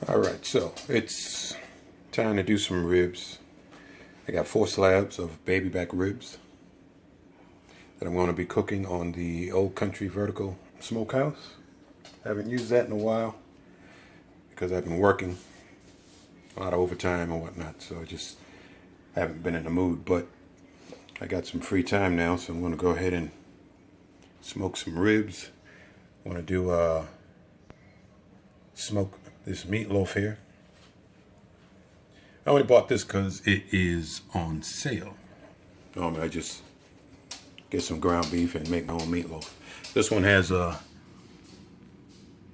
Alright, so it's time to do some ribs. I got 4 slabs of baby back ribs that I'm going to be cooking on the Old Country vertical smokehouse. I haven't used that in a while because I've been working a lot of overtime and whatnot, so I just haven't been in the mood. But I got some free time now, so I'm going to go ahead and smoke some ribs. I want to do smoke this meatloaf here. I only bought this because it is on sale. Normally I just get some ground beef and make my own meatloaf. This one has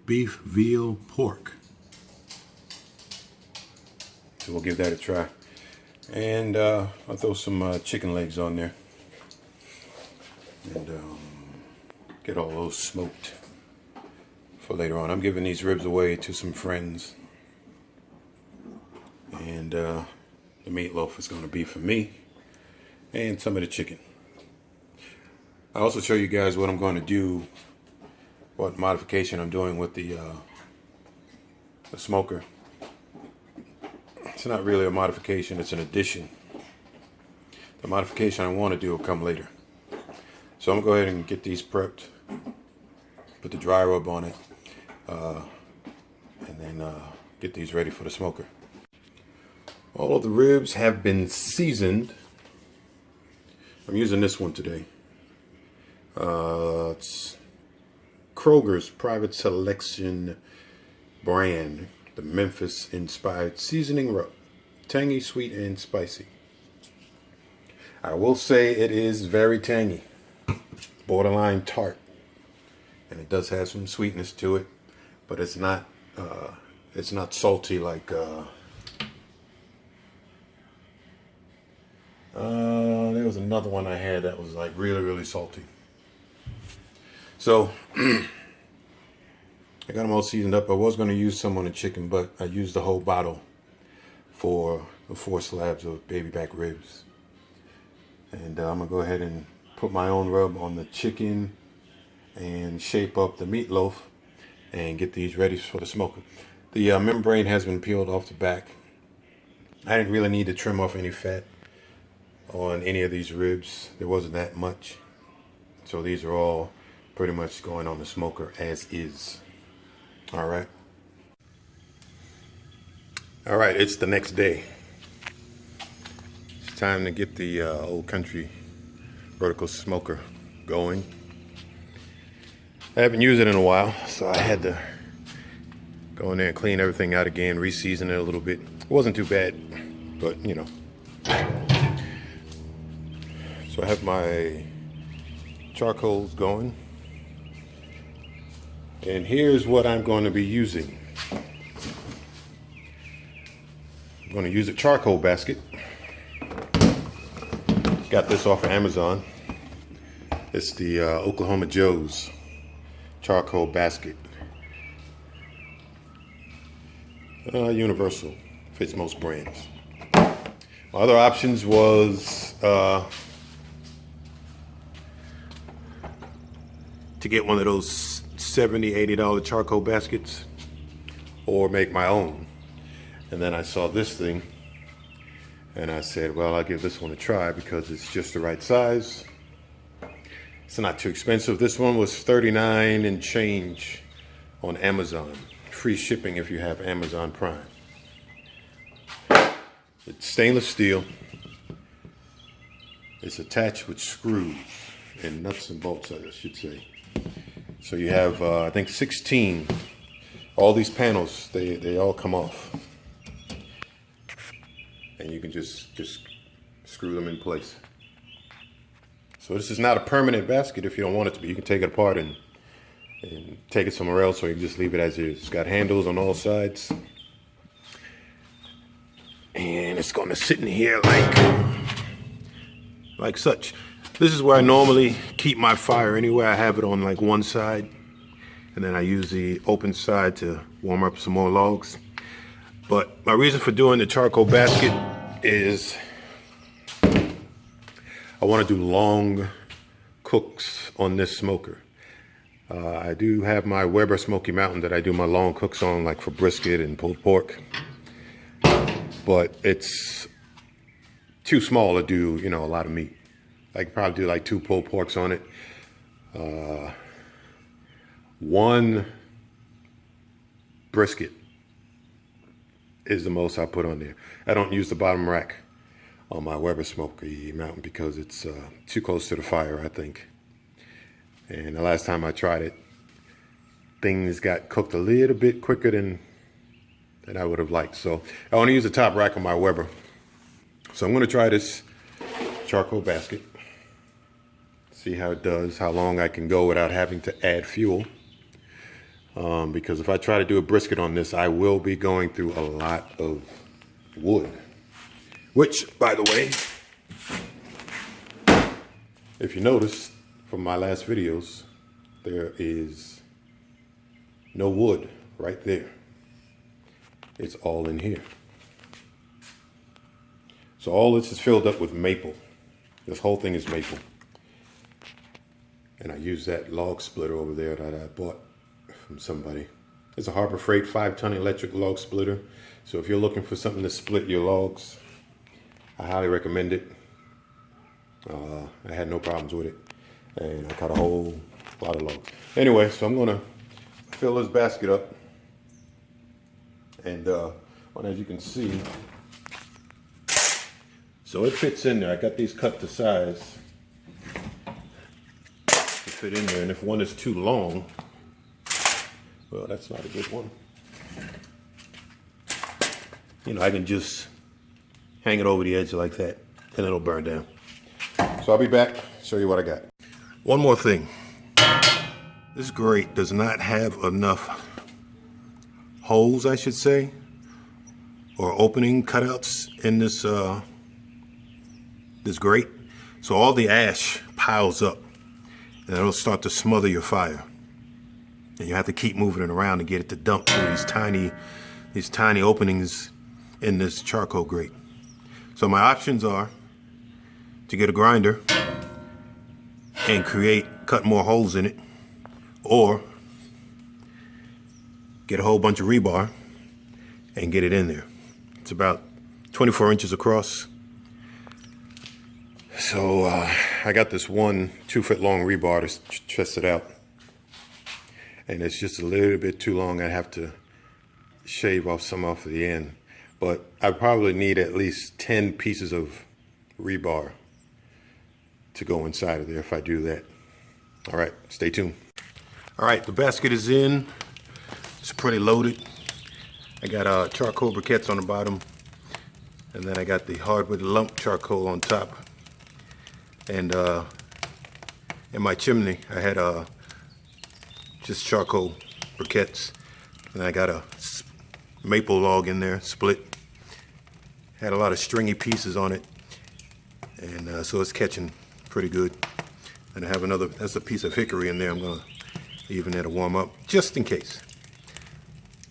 beef, veal, pork. So we'll give that a try. And I'll throw some chicken legs on there. And get all those smoked for later on. I'm giving these ribs away to some friends. And the meatloaf is going to be for me and some of the chicken. I'll also show you guys what I'm going to do, what modification I'm doing with the smoker. It's not really a modification, it's an addition. The modification I want to do will come later. So I'm going to go ahead and get these prepped, put the dry rub on it, and then get these ready for the smoker. All of the ribs have been seasoned. I'm using this one today. It's Kroger's Private Selection brand, the Memphis inspired seasoning rub. Tangy, sweet, and spicy. I will say it is very tangy, borderline tart, and it does have some sweetness to it, but it's not salty like there was another one I had that was like really salty. So I got them all seasoned up. I was going to use some on the chicken, but I used the whole bottle for the 4 slabs of baby back ribs. And I'm going to go ahead and put my own rub on the chicken and shape up the meatloaf and get these ready for the smoker. The membrane has been peeled off the back. I didn't really need to trim off any fat on any of these ribs. There wasn't that much. So these are all pretty much going on the smoker as is. Alright, it's the next day. It's time to get the Old Country vertical smoker going. I haven't used it in a while, so I had to go in there and clean everything out again, re-season it a little bit. It wasn't too bad, but you know. So I have my charcoals going. And here's what I'm going to be using. I'm going to use a charcoal basket. Got this off of Amazon. It's the Oklahoma Joe's charcoal basket. Universal, fits most brands. My other options was to get one of those $70, $80 charcoal baskets or make my own. And then I saw this thing and I said, well, I'll give this one a try because it's just the right size. It's not too expensive. This one was $39 and change on Amazon. Free shipping if you have Amazon Prime. It's stainless steel. It's attached with screws and nuts and bolts, I should say. So you have, I think 16, all these panels, they all come off. And you can just screw them in place. So this is not a permanent basket if you don't want it to be. You can take it apart and take it somewhere else, or you can just leave it as is. It's got handles on all sides. And it's gonna sit in here like such. This is where I normally keep my fire anyway. I have it on like one side, and then I use the open side to warm up some more logs. But my reason for doing the charcoal basket is I want to do long cooks on this smoker. I do have my Weber Smoky Mountain that I do my long cooks on, like for brisket and pulled pork. But it's too small to do, you know, a lot of meat. I could probably do like 2 pulled porks on it. 1 brisket is the most I put on there. I don't use the bottom rack on my Weber Smoky Mountain because it's too close to the fire, I think. And the last time I tried it, things got cooked a little bit quicker than I would have liked. So I want to use the top rack on my Weber. So I'm going to try this charcoal basket. See how it does, how long I can go without having to add fuel. Because if I try to do a brisket on this, I will be going through a lot of wood. Which, by the way, if you notice from my last videos, there is no wood right there. It's all in here. So all this is filled up with maple. This whole thing is maple. And I use that log splitter over there that I bought from somebody. It's a Harbor Freight 5-ton electric log splitter. So if you're looking for something to split your logs, I highly recommend it. I had no problems with it. And I cut a whole lot of logs. Anyway, so I'm gonna fill this basket up. And as you can see, so it fits in there. I got these cut to size to fit in there. And if one is too long, well, that's not a good one. You know, I can just hang it over the edge like that and it'll burn down. So I'll be back, show you what I got. One more thing. This grate does not have enough holes, I should say, or opening cutouts in this this grate. So all the ash piles up and it'll start to smother your fire. And you have to keep moving it around to get it to dump through these tiny openings in this charcoal grate. So my options are to get a grinder and cut more holes in it, or get a whole bunch of rebar and get it in there. It's about 24 inches across. So I got this 2-foot long rebar to test it out. And it's just a little bit too long. I have to shave off some off the end. But I probably need at least 10 pieces of rebar to go inside of there if I do that. All right, stay tuned. All right, the basket is in. It's pretty loaded. I got charcoal briquettes on the bottom. And then I got the hardwood lump charcoal on top. And in my chimney, I had just charcoal briquettes, and I got a maple log in there, split. Had a lot of stringy pieces on it, and so it's catching pretty good. And I have that's a piece of hickory in there. I'm gonna leave in there to warm up, just in case.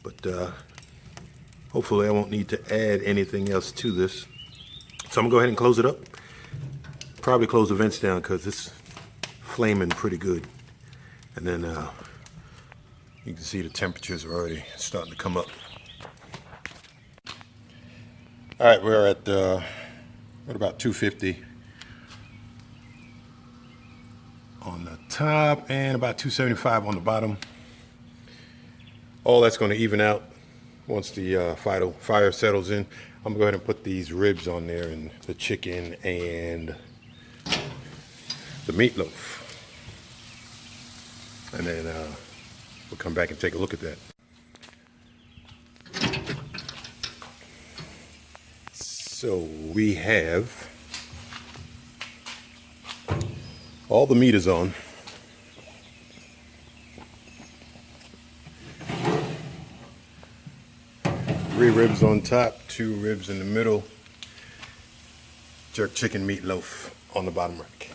But hopefully I won't need to add anything else to this. So I'm gonna go ahead and close it up. Probably close the vents down because it's flaming pretty good. And then you can see the temperatures are already starting to come up. All right, we're at about 250 on the top and about 275 on the bottom. All that's going to even out once the fire settles in. I'm going to go ahead and put these ribs on there, and the chicken and the meatloaf. And then we'll come back and take a look at that. So we have all the meat is on. Three ribs on top, 2 ribs in the middle, jerk chicken meatloaf on the bottom rack.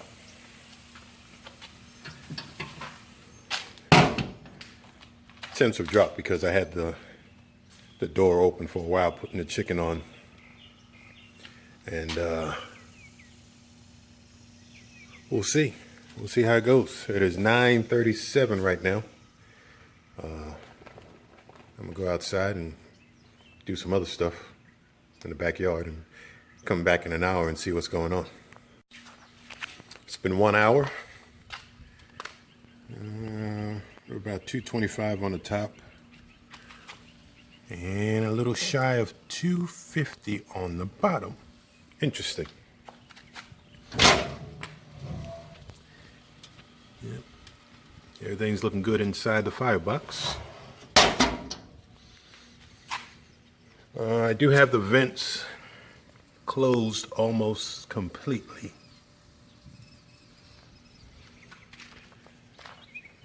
Temps have dropped because I had the door open for a while putting the chicken on. And we'll see. we'll see how it goes. It is 9:37 right now. I'm gonna go outside and do some other stuff in the backyard and come back in an hour and see what's going on. It's been 1 hour. We're about 225 on the top and a little shy of 250 on the bottom. Interesting. Yep. Everything's looking good inside the firebox. I do have the vents closed almost completely.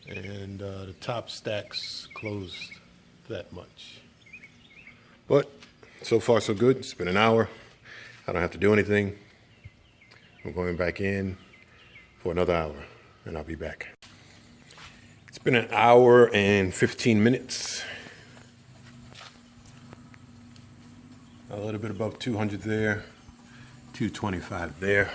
And the top stacks closed that much. But so far so good. It's been an hour. I don't have to do anything. I'm going back in for another hour and I'll be back. It's been an hour and 15 minutes. A little bit above 200 there, 225 there.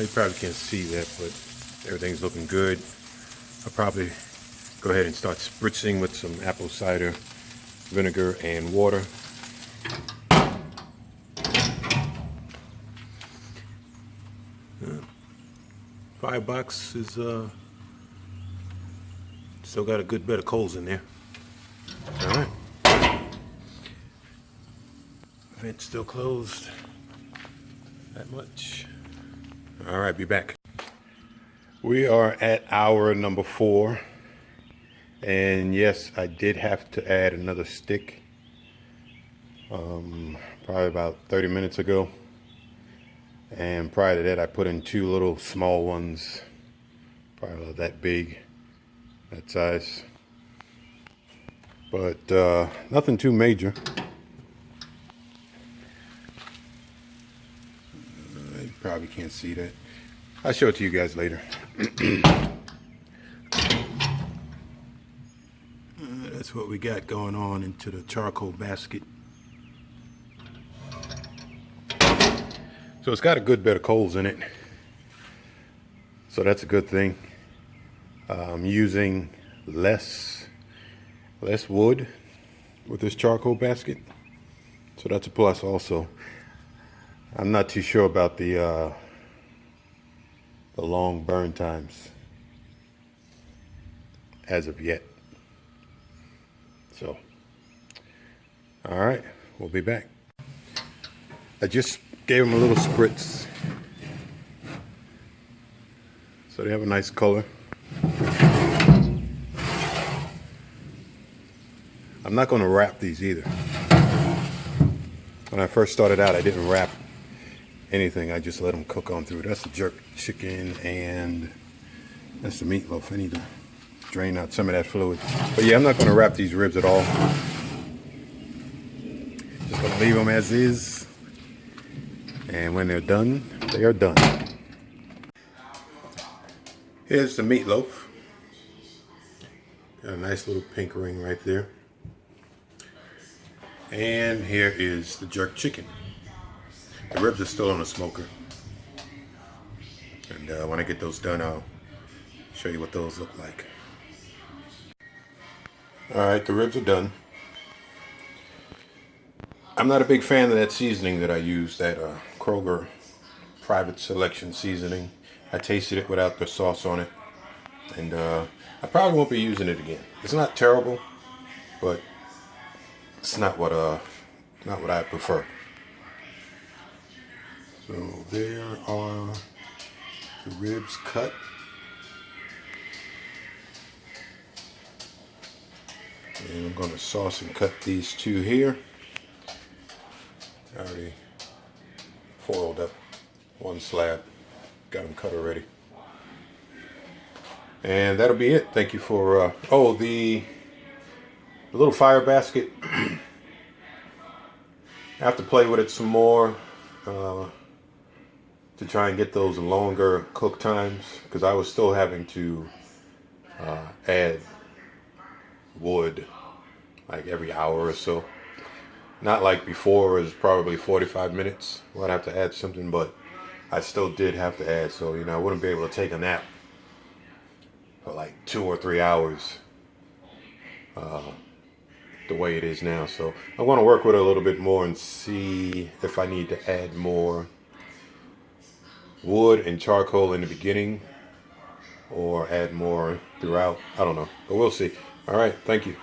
You probably can't see that, but everything's looking good. I'll probably go ahead and start spritzing with some apple cider vinegar and water. Firebox is still got a good bit of coals in there. All right. Vent still closed. That much. All right, be back. We are at hour number 4. And yes, I did have to add another stick. Probably about 30 minutes ago. And prior to that, I put in 2 little small ones. Probably about that big, that size. But nothing too major. You probably can't see that. I'll show it to you guys later. That's what we got going on into the charcoal basket. So it's got a good bit of coals in it. So that's a good thing. I'm using less wood with this charcoal basket, so that's a plus also. I'm not too sure about the long burn times as of yet. So, all right, we'll be back. I just gave them a little spritz, so they have a nice color. I'm not going to wrap these either. When I first started out, I didn't wrap anything. I just let them cook on through. That's the jerk chicken and that's the meatloaf. I need to drain out some of that fluid. But yeah, I'm not going to wrap these ribs at all. Just going to leave them as is. And when they're done, they are done. Here's the meatloaf. Got a nice little pink ring right there. And here is the jerk chicken. The ribs are still on the smoker. And when I get those done, I'll show you what those look like. Alright, the ribs are done. I'm not a big fan of that seasoning that I use, that Kroger Private Selection seasoning. I tasted it without the sauce on it. And I probably won't be using it again. It's not terrible, but it's not what I prefer. So there are the ribs cut. And I'm going to sauce and cut these 2 here. I already foiled up 1 slab. Got them cut already. And that'll be it. Thank you for, the little fire basket. I have to play with it some more to try and get those longer cook times, because I was still having to add wood like every hour or so. Not like before, it was probably 45 minutes. Well, I'd have to add something, but I still did have to add. So, you know, I wouldn't be able to take a nap for like 2 or 3 hours the way it is now. So I want to work with it a little bit more and see if I need to add more wood and charcoal in the beginning or add more throughout. I don't know, but we'll see. All right, thank you.